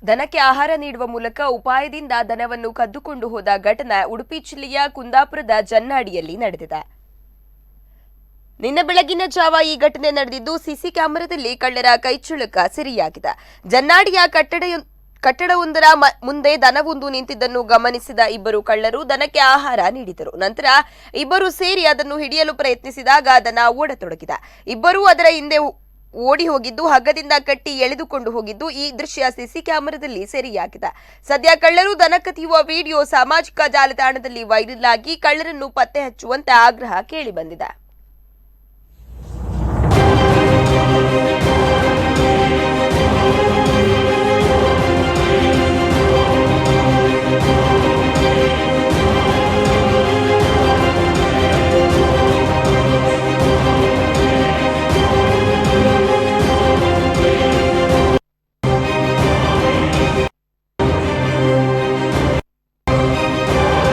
ದನಕ್ಕೆ ಆಹಾರ ನೀಡುವ ಮೂಲಕ ಉಪಾಯದಿಂದ ದನವನ್ನು ಕದ್ದುಕೊಂಡು ಹೋದ ಘಟನೆ ಉಡುಪಿ ಜಿಲ್ಲೆಯ ಕುಂದಾಪುರದ ಜನ್ನಾಡಿಯಲ್ಲಿ ನಡೆದಿದೆ. ನಿನ್ನೆ ಬೆಳಗಿನ ಜಾವ ಈ ಘಟನೆ ನಡೆದಿದ್ದು ಸಿಸಿ ಕ್ಯಾಮೆರಾದಲ್ಲಿ ಕಳ್ಳರ ಕೈಚಳಕ ಸೆರೆಯಾಗಿದೆ. ಜನ್ನಾಡಿಯ ಕಟ್ಟಡವೊಂದರ ಮುಂದೆ ದನವೊಂದು ನಿಂತಿದ್ದನ್ನು ಗಮನಿಸಿದ ಇಬ್ಬರು ಕಳ್ಳರು ದನಕ್ಕೆ ಆಹಾರ ನೀಡಿದರು. ನಂತರ ಇಬ್ಬರು ಸೇರಿ ಅದನ್ನು ಹಿಡಿಯಲು ಪ್ರಯತ್ನಿಸಿದಾಗ ದನ ಓಡತೊಡಗಿದೆ. ಇಬ್ಬರೂ ಅದರ ಹಿಂದೆ ಓಡಿ ಹೋಗಿದ್ದು ಹಗ್ಗದಿಂದ ಕಟ್ಟಿ ಎಳೆದುಕೊಂಡು ಹೋಗಿದ್ದು ಈ ದೃಶ್ಯ ಸಿಸಿ ಕ್ಯಾಮೆರಾದಲ್ಲಿ ಸೆರೆಯಾಗಿದೆ. ಸದ್ಯ ಕಳ್ಳರು ದನ ಕದಿಯುವ ವಿಡಿಯೋ ಸಾಮಾಜಿಕ ಜಾಲತಾಣದಲ್ಲಿ ವೈರಲ್ ಆಗಿ ಕಳ್ಳರನ್ನು ಪತ್ತೆ ಹಚ್ಚುವಂತೆ ಆಗ್ರಹ ಕೇಳಿಬಂದಿದೆ.